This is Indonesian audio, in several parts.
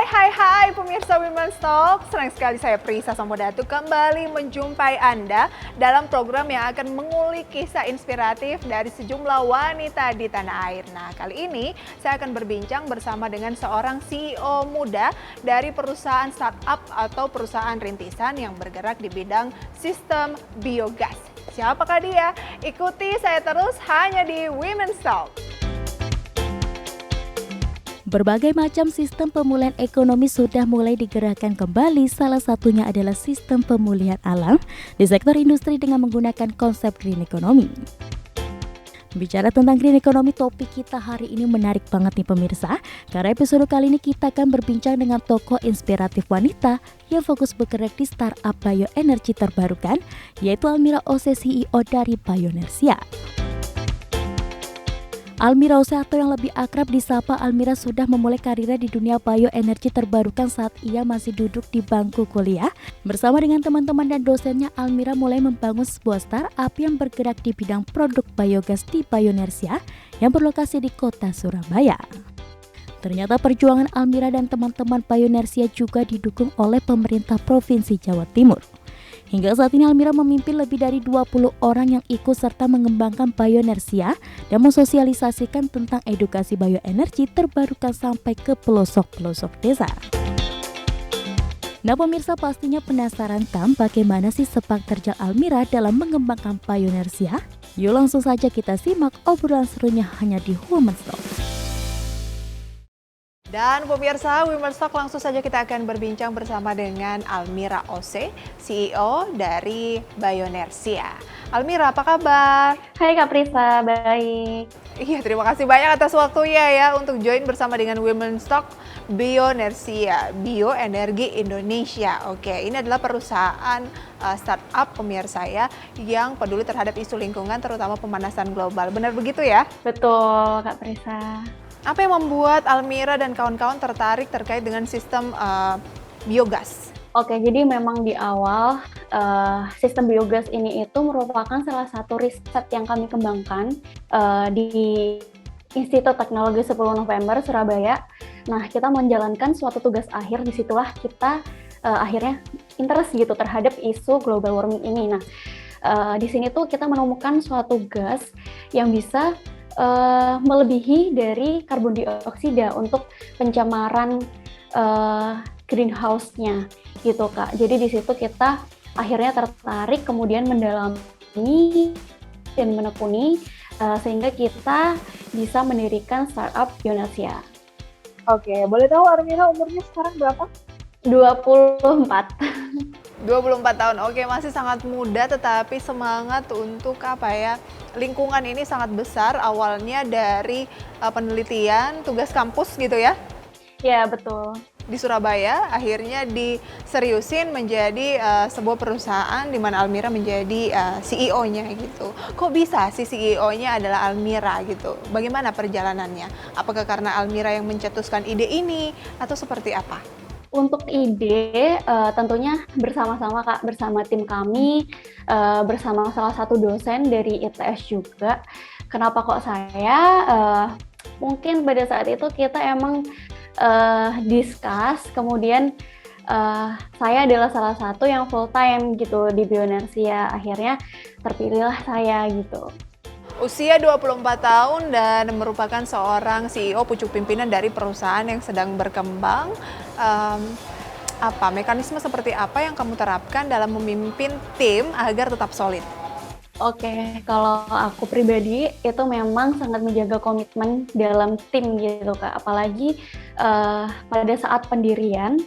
Hai pemirsa Women's Talk, senang sekali saya Prisa Sampodatu kembali menjumpai Anda dalam program yang akan mengulik kisah inspiratif dari sejumlah wanita di tanah air. Nah, kali ini saya akan berbincang bersama dengan seorang CEO muda dari perusahaan startup atau perusahaan rintisan yang bergerak di bidang sistem biogas. Siapakah dia? Ikuti saya terus hanya di Women's Talk. Berbagai macam sistem pemulihan ekonomi sudah mulai digerakkan kembali, salah satunya adalah sistem pemulihan alam di sektor industri dengan menggunakan konsep green economy. Bicara tentang green economy, topik kita hari ini menarik banget nih pemirsa, karena episode kali ini kita akan berbincang dengan tokoh inspiratif wanita yang fokus bergerak di startup bioenergi terbarukan, yaitu Almira Ose, CEO dari Bionersia. Almira Ose atau yang lebih akrab disapa Almira sudah memulai karirnya di dunia bioenergi terbarukan saat ia masih duduk di bangku kuliah. Bersama dengan teman-teman dan dosennya, Almira mulai membangun sebuah startup yang bergerak di bidang produk biogas di Bionersia yang berlokasi di kota Surabaya. Ternyata perjuangan Almira dan teman-teman Bionersia juga didukung oleh pemerintah Provinsi Jawa Timur. Hingga saat ini Almira memimpin lebih dari 20 orang yang ikut serta mengembangkan Bionersia dan mensosialisasikan tentang edukasi bioenergi terbarukan sampai ke pelosok-pelosok desa. Nah pemirsa, pastinya penasaran kan bagaimana sih sepak terjang Almira dalam mengembangkan Bionersia? Yuk langsung saja kita simak obrolan serunya hanya di Women's Talk. Dan pemirsa Women's Talk, langsung saja kita akan berbincang bersama dengan Almira Ose, CEO dari Bionersia. Almira, apa kabar? Hai Kak Prisa, baik. Iya, terima kasih banyak atas waktunya ya untuk join bersama dengan Women's Talk Bionersia, Bioenergi Indonesia. Oke, ini adalah perusahaan startup pemirsa ya yang peduli terhadap isu lingkungan terutama pemanasan global. Benar begitu ya? Betul Kak Prisa. Apa yang membuat Almira dan kawan-kawan tertarik terkait dengan sistem biogas? Oke, jadi memang di awal sistem biogas ini itu merupakan salah satu riset yang kami kembangkan di Institut Teknologi 10 November Surabaya. Nah, kita menjalankan suatu tugas akhir, disitulah kita akhirnya interest gitu terhadap isu global warming ini. Nah, di sini tuh kita menemukan suatu gas yang bisa melebihi dari karbon dioksida untuk pencemaran greenhouse-nya gitu Kak. Jadi di situ kita akhirnya tertarik, kemudian mendalami dan menekuni sehingga kita bisa mendirikan startup Bionersia. Oke, boleh tahu Almira umurnya sekarang berapa? 24. 24 tahun, oke, masih sangat muda tetapi semangat untuk lingkungan ini sangat besar, awalnya dari penelitian, tugas kampus gitu ya? Ya, betul. Di Surabaya, akhirnya diseriusin menjadi sebuah perusahaan di mana Almira menjadi CEO-nya gitu. Kok bisa sih CEO-nya adalah Almira gitu? Bagaimana perjalanannya? Apakah karena Almira yang mencetuskan ide ini atau seperti apa? Untuk ide tentunya bersama-sama Kak, bersama tim kami, bersama salah satu dosen dari ITS juga. Kenapa kok saya? Mungkin pada saat itu kita emang discuss, kemudian saya adalah salah satu yang full time gitu di Bionersia. Akhirnya terpilihlah saya gitu. Usia 24 tahun dan merupakan seorang CEO pucuk pimpinan dari perusahaan yang sedang berkembang. Mekanisme seperti apa yang kamu terapkan dalam memimpin tim agar tetap solid? Oke, kalau aku pribadi itu memang sangat menjaga komitmen dalam tim gitu Kak. Apalagi pada saat pendirian,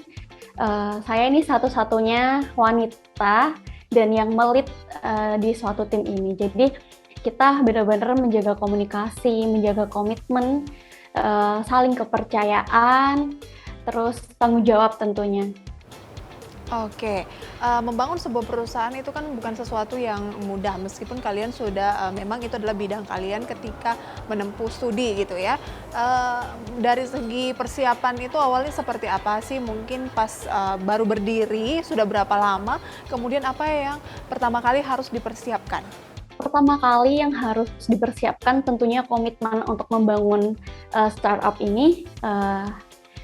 saya ini satu-satunya wanita dan yang melit di suatu tim ini. Jadi kita benar-benar menjaga komunikasi, menjaga komitmen, saling kepercayaan, terus tanggung jawab tentunya. Oke, membangun sebuah perusahaan itu kan bukan sesuatu yang mudah, meskipun kalian sudah memang itu adalah bidang kalian ketika menempuh studi gitu ya. Dari segi persiapan itu awalnya seperti apa sih? Mungkin pas baru berdiri, sudah berapa lama? Kemudian apa yang pertama kali harus dipersiapkan? Pertama kali yang harus dipersiapkan tentunya komitmen untuk membangun startup ini.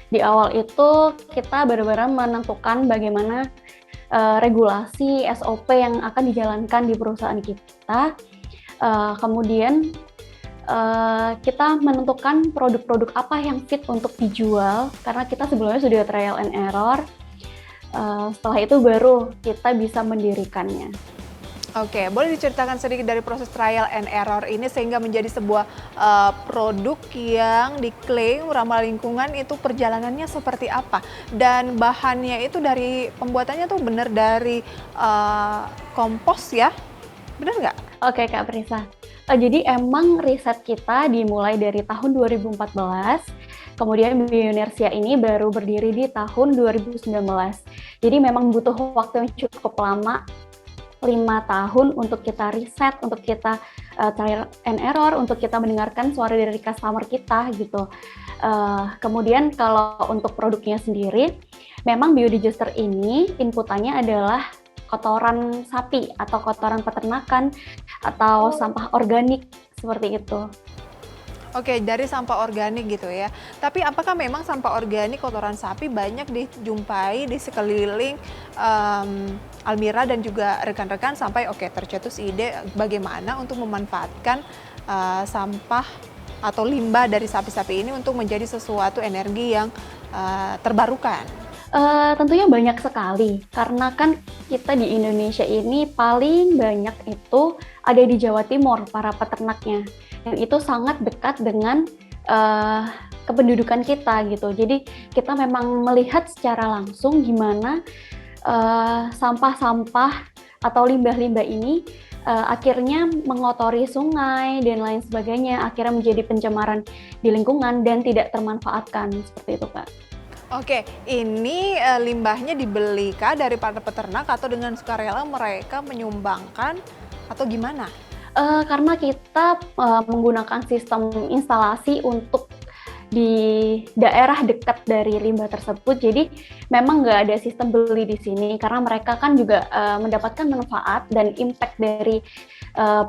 Di awal itu kita benar-benar menentukan bagaimana regulasi SOP yang akan dijalankan di perusahaan kita. Kemudian kita menentukan produk-produk apa yang fit untuk dijual, karena kita sebelumnya sudah trial and error. Setelah itu baru kita bisa mendirikannya. Oke, boleh diceritakan sedikit dari proses trial and error ini sehingga menjadi sebuah produk yang diklaim ramah lingkungan, itu perjalanannya seperti apa? Dan bahannya itu dari pembuatannya tuh benar dari kompos ya? Benar nggak? Oke Kak Prisa, jadi emang riset kita dimulai dari tahun 2014, kemudian Bioinersia ini baru berdiri di tahun 2019. Jadi memang butuh waktu yang cukup lama, 5 tahun untuk kita riset, untuk kita trial and error, untuk kita mendengarkan suara dari customer kita gitu. Kemudian kalau untuk produknya sendiri, memang biodigester ini inputannya adalah kotoran sapi atau kotoran peternakan atau sampah organik seperti itu. Oke, dari sampah organik gitu ya. Tapi apakah memang sampah organik kotoran sapi banyak dijumpai di sekeliling Almira dan juga rekan-rekan sampai tercetus ide bagaimana untuk memanfaatkan sampah atau limbah dari sapi-sapi ini untuk menjadi sesuatu energi yang terbarukan? Tentunya banyak sekali, karena kan kita di Indonesia ini paling banyak itu ada di Jawa Timur, para peternaknya. Dan itu sangat dekat dengan kependudukan kita gitu. Jadi kita memang melihat secara langsung gimana sampah-sampah atau limbah-limbah ini akhirnya mengotori sungai dan lain sebagainya, akhirnya menjadi pencemaran di lingkungan dan tidak termanfaatkan, seperti itu Kak. Oke, ini limbahnya dibeli kah dari para peternak atau dengan sukarela mereka menyumbangkan atau gimana? Karena kita menggunakan sistem instalasi untuk di daerah dekat dari limbah tersebut, jadi memang nggak ada sistem beli di sini karena mereka kan juga mendapatkan manfaat dan impact dari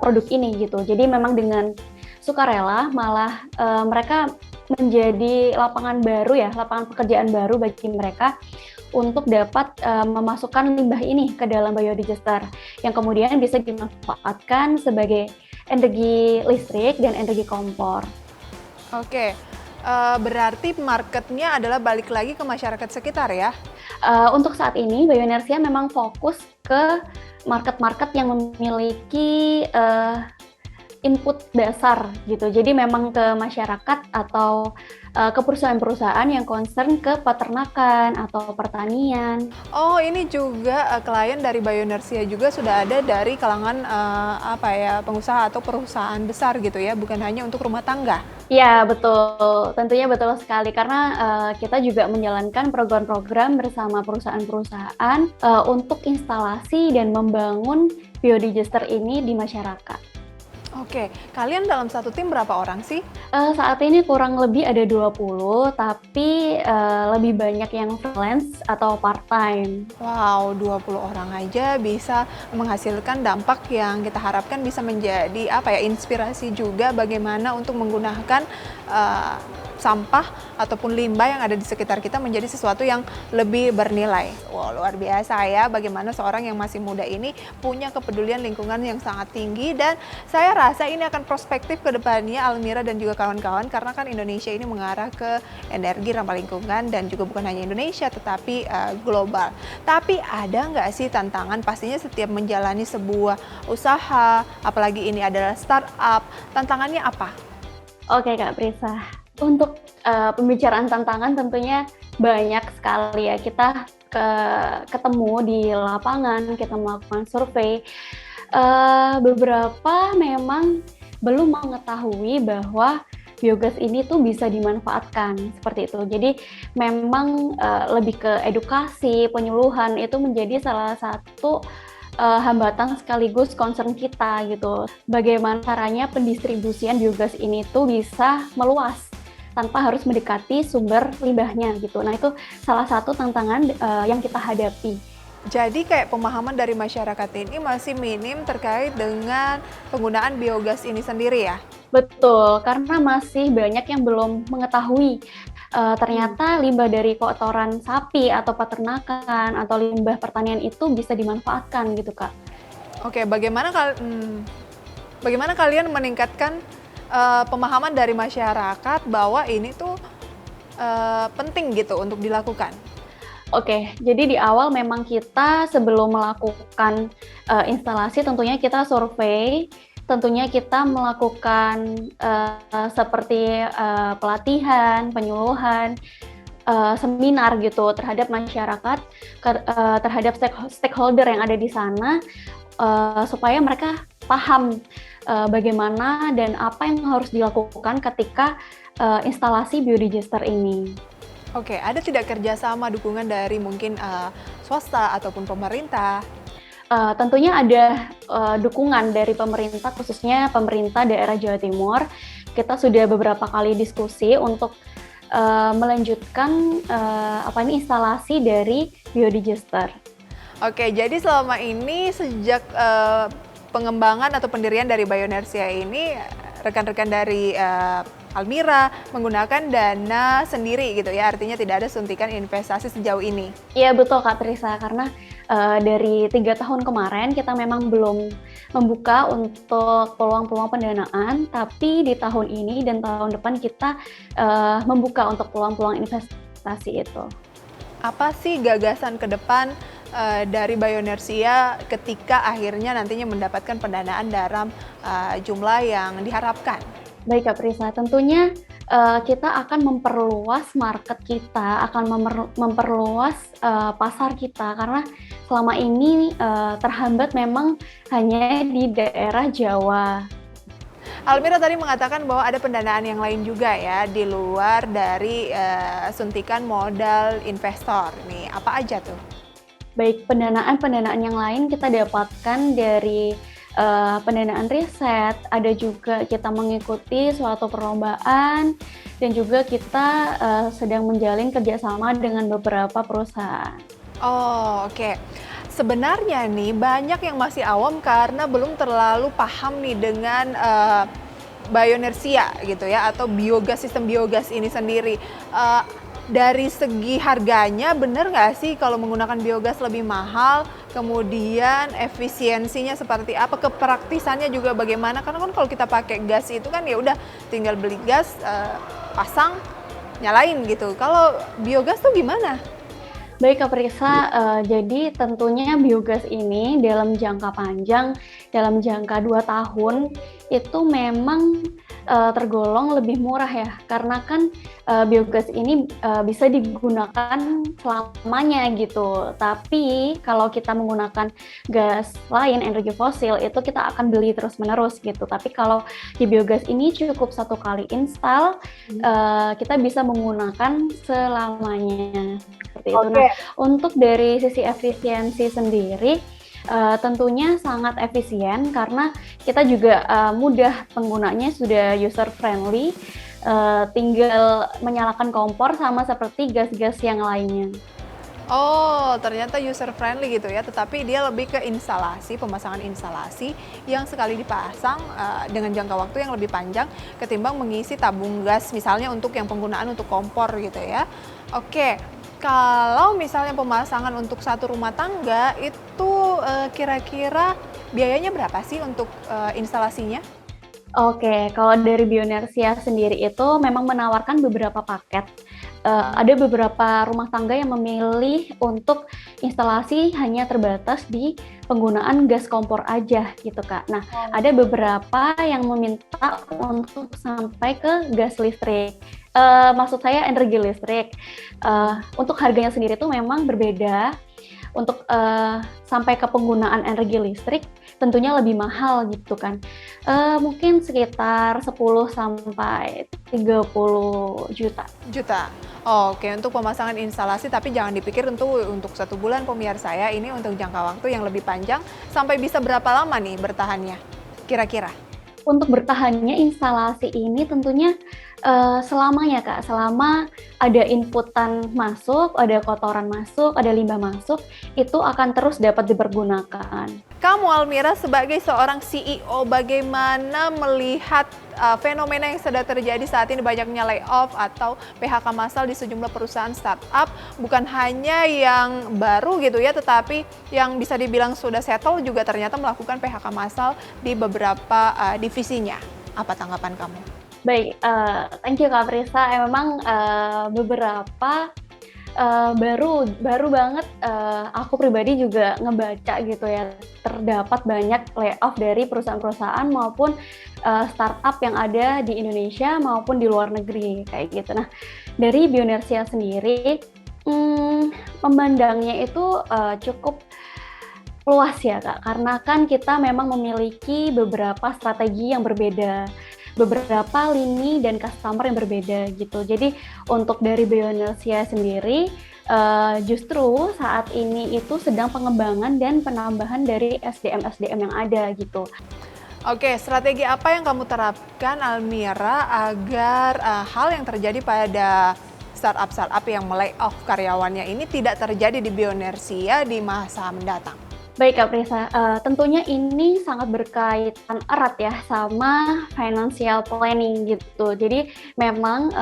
produk ini gitu. Jadi memang dengan sukarela malah mereka menjadi lapangan baru ya, lapangan pekerjaan baru bagi mereka untuk dapat memasukkan limbah ini ke dalam biodigester yang kemudian bisa dimanfaatkan sebagai energi listrik dan energi kompor. Oke, berarti marketnya adalah balik lagi ke masyarakat sekitar ya? Untuk saat ini Bioinersia memang fokus ke market-market yang memiliki input dasar gitu. Jadi memang ke masyarakat atau ke perusahaan-perusahaan yang concern ke peternakan atau pertanian. Oh, ini juga klien dari Bioinersia juga sudah ada dari kalangan pengusaha atau perusahaan besar gitu ya, bukan hanya untuk rumah tangga. Ya betul, tentunya betul sekali karena kita juga menjalankan program-program bersama perusahaan-perusahaan untuk instalasi dan membangun biodigester ini di masyarakat. Oke, kalian dalam satu tim berapa orang sih? Saat ini kurang lebih ada 20, tapi lebih banyak yang freelance atau part-time. Wow, 20 orang aja bisa menghasilkan dampak yang kita harapkan bisa menjadi inspirasi juga bagaimana untuk menggunakan sampah ataupun limbah yang ada di sekitar kita menjadi sesuatu yang lebih bernilai. Wow, luar biasa ya bagaimana seorang yang masih muda ini punya kepedulian lingkungan yang sangat tinggi, dan saya rasa ini akan prospektif ke depannya Almira dan juga kawan-kawan, karena kan Indonesia ini mengarah ke energi ramah lingkungan dan juga bukan hanya Indonesia tetapi global. Tapi ada nggak sih tantangan? Pastinya setiap menjalani sebuah usaha, apalagi ini adalah startup, tantangannya apa? Oke Kak Prisa, untuk pembicaraan tantangan tentunya banyak sekali ya. Kita ketemu di lapangan, kita melakukan survei. Beberapa memang belum mengetahui bahwa biogas ini tuh bisa dimanfaatkan seperti itu. Jadi memang lebih ke edukasi, penyuluhan itu menjadi salah satu hambatan sekaligus concern kita gitu. Bagaimana caranya pendistribusian biogas ini tuh bisa meluas tanpa harus mendekati sumber limbahnya gitu. Nah itu salah satu tantangan yang kita hadapi. Jadi kayak pemahaman dari masyarakat ini masih minim terkait dengan penggunaan biogas ini sendiri ya? Betul, karena masih banyak yang belum mengetahui ternyata limbah dari kotoran sapi atau peternakan atau limbah pertanian itu bisa dimanfaatkan gitu Kak. Oke, bagaimana kalian meningkatkan pemahaman dari masyarakat bahwa ini tuh penting gitu untuk dilakukan? Oke, jadi di awal memang kita sebelum melakukan instalasi tentunya kita survei, tentunya kita melakukan seperti pelatihan, penyuluhan, seminar gitu terhadap masyarakat, terhadap stakeholder yang ada di sana, supaya mereka paham bagaimana dan apa yang harus dilakukan ketika instalasi biodigester ini. Oke, ada tidak kerjasama dukungan dari mungkin swasta ataupun pemerintah? Tentunya ada dukungan dari pemerintah, khususnya pemerintah daerah Jawa Timur. Kita sudah beberapa kali diskusi untuk melanjutkan instalasi dari biodigester. Oke, jadi selama ini sejak pengembangan atau pendirian dari Bionersia ini, rekan-rekan dari Almira menggunakan dana sendiri gitu ya, artinya tidak ada suntikan investasi sejauh ini. Iya betul Kak Trisa, karena dari 3 tahun kemarin kita memang belum membuka untuk peluang-peluang pendanaan, tapi di tahun ini dan tahun depan kita membuka untuk peluang-peluang investasi itu. Apa sih gagasan ke depan dari Bionersia ketika akhirnya nantinya mendapatkan pendanaan dalam jumlah yang diharapkan? Baik Kak Prisa, tentunya kita akan memperluas market kita, akan memperluas pasar kita, karena selama ini terhambat memang hanya di daerah Jawa. Almira tadi mengatakan bahwa ada pendanaan yang lain juga ya, di luar dari suntikan modal investor. Nih, apa aja tuh? Baik, pendanaan yang lain kita dapatkan dari pendanaan riset, ada juga kita mengikuti suatu perlombaan, dan juga kita sedang menjalin kerjasama dengan beberapa perusahaan. Oh, oke. Sebenarnya nih banyak yang masih awam karena belum terlalu paham nih dengan Bionersia gitu ya, atau biogas, sistem biogas ini sendiri. Dari segi harganya benar nggak sih kalau menggunakan biogas lebih mahal, kemudian efisiensinya seperti apa, kepraktisannya juga bagaimana, karena kan kalau kita pakai gas itu kan ya udah tinggal beli gas, pasang, nyalain gitu. Kalau biogas tuh gimana? Baik Kak Prisa, jadi tentunya biogas ini dalam jangka panjang, dalam jangka 2 tahun, itu memang tergolong lebih murah ya, karena kan biogas ini bisa digunakan selamanya gitu. Tapi kalau kita menggunakan gas lain, energi fosil, itu kita akan beli terus-menerus gitu. Tapi kalau di biogas ini cukup 1 kali install, kita bisa menggunakan selamanya. Seperti itu. Nah, untuk dari sisi efisiensi sendiri, tentunya sangat efisien karena kita juga mudah penggunanya, sudah user friendly, tinggal menyalakan kompor sama seperti gas-gas yang lainnya. Oh, ternyata user friendly gitu ya, tetapi dia lebih ke instalasi, pemasangan instalasi yang sekali dipasang dengan jangka waktu yang lebih panjang ketimbang mengisi tabung gas misalnya untuk yang penggunaan untuk kompor gitu ya. Oke. Kalau misalnya pemasangan untuk satu rumah tangga itu kira-kira biayanya berapa sih untuk instalasinya? Oke, kalau dari Bionersia sendiri itu memang menawarkan beberapa paket. Ada beberapa rumah tangga yang memilih untuk instalasi hanya terbatas di penggunaan gas kompor aja gitu Kak. Nah, ada beberapa yang meminta untuk sampai ke gas listrik. Maksud saya energi listrik. Untuk harganya sendiri itu memang berbeda. Untuk sampai ke penggunaan energi listrik tentunya lebih mahal gitu kan. Mungkin sekitar 10 sampai 30 juta. Oke, untuk pemasangan instalasi, tapi jangan dipikir untuk 1 bulan pemirsa ya, ini untuk jangka waktu yang lebih panjang. Sampai bisa berapa lama nih bertahannya kira-kira? Untuk bertahannya instalasi ini tentunya Selamanya Kak, selama ada inputan masuk, ada kotoran masuk, ada limbah masuk, itu akan terus dapat dipergunakan. Kamu Almira sebagai seorang CEO, bagaimana melihat fenomena yang sedang terjadi saat ini, banyaknya layoff atau PHK massal di sejumlah perusahaan startup, bukan hanya yang baru gitu ya, tetapi yang bisa dibilang sudah settle juga ternyata melakukan PHK massal di beberapa divisinya. Apa tanggapan kamu? Baik, thank you Kak Prisa. Memang beberapa baru banget aku pribadi juga ngebaca gitu ya, terdapat banyak layoff dari perusahaan-perusasahaan maupun startup yang ada di Indonesia maupun di luar negeri kayak gitu. Nah, dari Bionersia sendiri memandangnya itu cukup luas ya Kak, karena kan kita memang memiliki beberapa strategi yang berbeda, beberapa lini dan customer yang berbeda gitu. Jadi untuk dari Bionersia sendiri justru saat ini itu sedang pengembangan dan penambahan dari SDM yang ada gitu. Oke, strategi apa yang kamu terapkan Almira agar hal yang terjadi pada startup yang melay-off karyawannya ini tidak terjadi di Bionersia di masa mendatang? Baik Kak Prisa, tentunya ini sangat berkaitan erat ya sama financial planning gitu. Jadi memang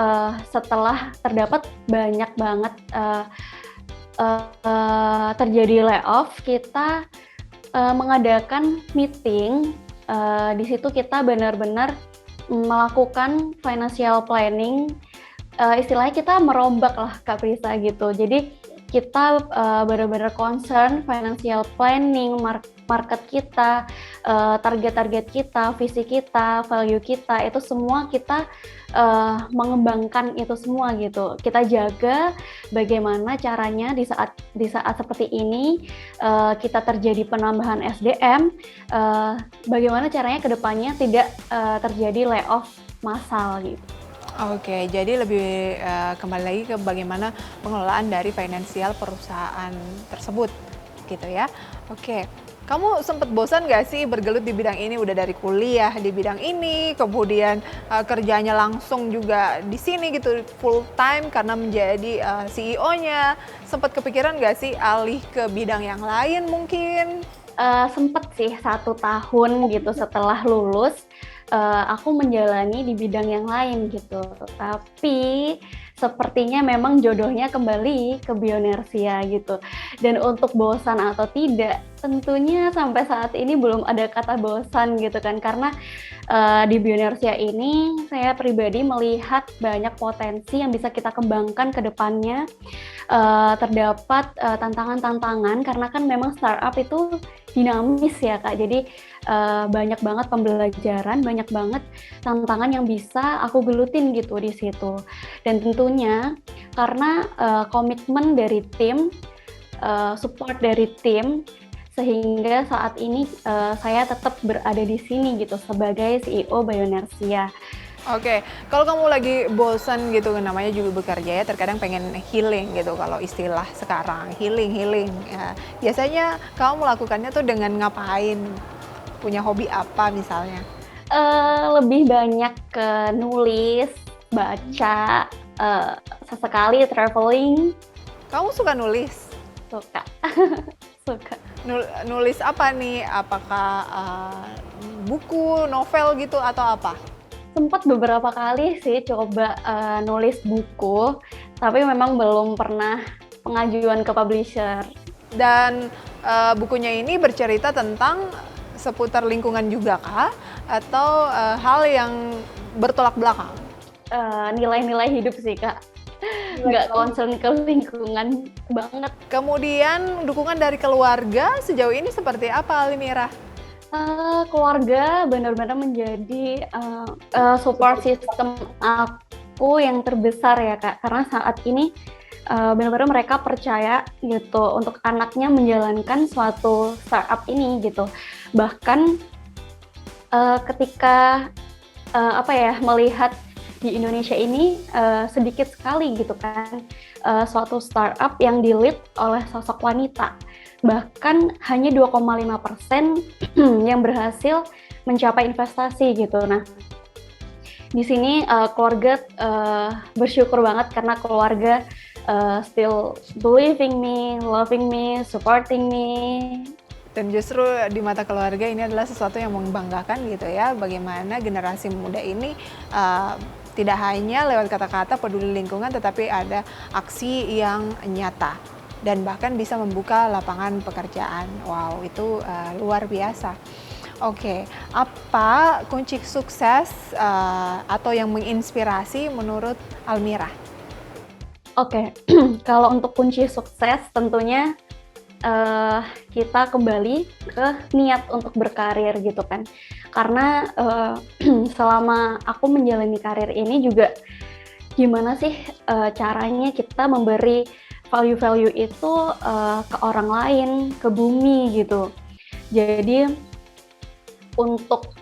setelah terdapat banyak banget terjadi layoff, kita mengadakan meeting. Di situ kita benar-benar melakukan financial planning. Istilahnya kita merombak lah Kak Prisa gitu. Jadi kita benar-benar concern financial planning, market kita, target-target kita, visi kita, value kita, itu semua kita mengembangkan itu semua gitu. Kita jaga bagaimana caranya di saat seperti ini kita terjadi penambahan SDM, bagaimana caranya ke depannya tidak terjadi layoff massal gitu. Oke, jadi lebih kembali lagi ke bagaimana pengelolaan dari finansial perusahaan tersebut, gitu ya. Oke, kamu sempat bosan nggak sih bergelut di bidang ini? Udah dari kuliah di bidang ini, kemudian kerjanya langsung juga di sini gitu, full time karena menjadi CEO-nya. Sempat kepikiran nggak sih alih ke bidang yang lain mungkin? Sempet sih 1 tahun gitu setelah lulus. Aku menjalani di bidang yang lain gitu, tapi sepertinya memang jodohnya kembali ke Bionersia gitu. Dan untuk bosan atau tidak, tentunya sampai saat ini belum ada kata bosan gitu kan, karena di Bionersia ini saya pribadi melihat banyak potensi yang bisa kita kembangkan ke depannya. Terdapat tantangan-tantangan karena kan memang startup itu dinamis ya Kak, jadi banyak banget pembelajaran, banyak banget tantangan yang bisa aku gelutin gitu di situ. Dan tentunya karena komitmen dari tim, support dari tim, sehingga saat ini saya tetap berada di sini gitu sebagai CEO Bionersia. Oke, kalau kamu lagi bosan gitu, namanya juga bekerja ya, terkadang pengen healing gitu kalau istilah sekarang, healing. Ya, biasanya kamu melakukannya tuh dengan ngapain? Punya hobi apa misalnya? Lebih banyak ke nulis, baca, sesekali traveling, Kamu suka nulis? suka. Suka. Nulis apa nih? Apakah buku, novel gitu atau apa? Sempat beberapa kali sih coba nulis buku, tapi memang belum pernah pengajuan ke publisher. Dan bukunya ini bercerita tentang seputar lingkungan juga kah? Atau hal yang bertolak belakang? Nilai-nilai hidup sih Kak, nggak concern ke lingkungan banget. Kemudian dukungan dari keluarga sejauh ini seperti apa, Almira? Keluarga benar-benar menjadi support system aku yang terbesar ya Kak, karena saat ini benar-benar mereka percaya gitu untuk anaknya menjalankan suatu startup ini gitu. Bahkan ketika melihat di Indonesia ini sedikit sekali gitu kan suatu startup yang di-lead oleh sosok wanita. Bahkan hanya 2,5% yang berhasil mencapai investasi gitu. Nah, di sini keluarga bersyukur banget karena keluarga still believing me, loving me, supporting me. Dan justru di mata keluarga ini adalah sesuatu yang membanggakan gitu ya, bagaimana generasi muda ini tidak hanya lewat kata-kata peduli lingkungan, tetapi ada aksi yang nyata dan bahkan bisa membuka lapangan pekerjaan. Wow, itu luar biasa. Oke, apa kunci sukses atau yang menginspirasi menurut Almira? Oke, kalau untuk kunci sukses tentunya kita kembali ke niat untuk berkarir gitu kan. Karena selama aku menjalani karir ini juga gimana sih caranya kita memberi value-value itu ke orang lain, ke bumi gitu. Jadi untuk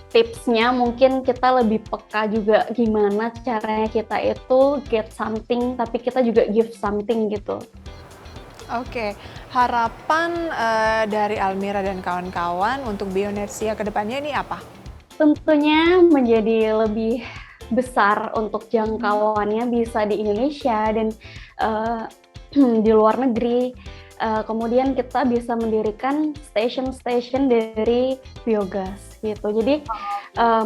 tipsnya mungkin kita lebih peka juga gimana caranya kita itu get something tapi kita juga give something gitu. Oke, harapan dari Almira dan kawan-kawan untuk Bionersia ke depannya ini apa? Tentunya menjadi lebih besar untuk jangkauannya bisa di Indonesia dan di luar negeri. Kemudian kita bisa mendirikan stasiun-stasiun dari biogas gitu. Jadi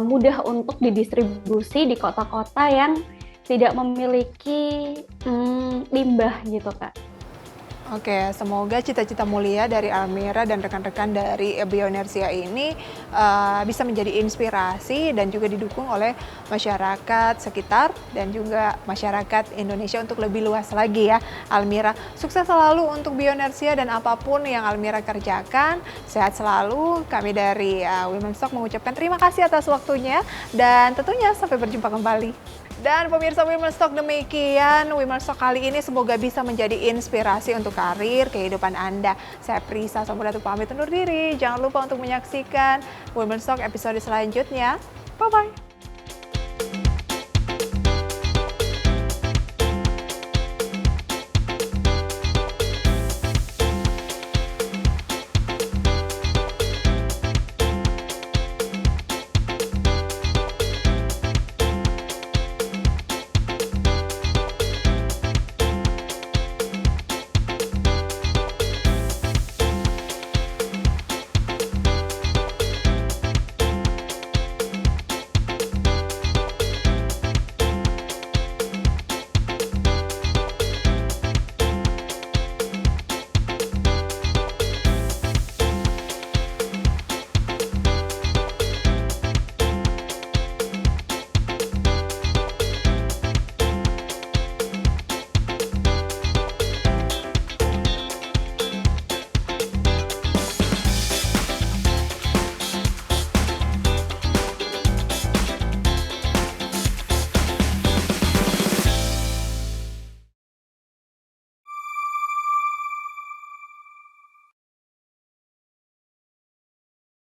mudah untuk didistribusi di kota-kota yang tidak memiliki limbah gitu Kak. Oke, semoga cita-cita mulia dari Almira dan rekan-rekan dari Bionersia ini bisa menjadi inspirasi dan juga didukung oleh masyarakat sekitar dan juga masyarakat Indonesia untuk lebih luas lagi ya, Almira. Sukses selalu untuk Bionersia dan apapun yang Almira kerjakan. Sehat selalu. Kami dari Women's Talk mengucapkan terima kasih atas waktunya dan tentunya sampai berjumpa kembali. Dan pemirsa Women's Talk, demikian Women's Talk kali ini, semoga bisa menjadi inspirasi untuk karir, kehidupan Anda. Saya Prisa Samudatu pamit undur diri. Jangan lupa untuk menyaksikan Women's Talk episode selanjutnya. Bye-bye.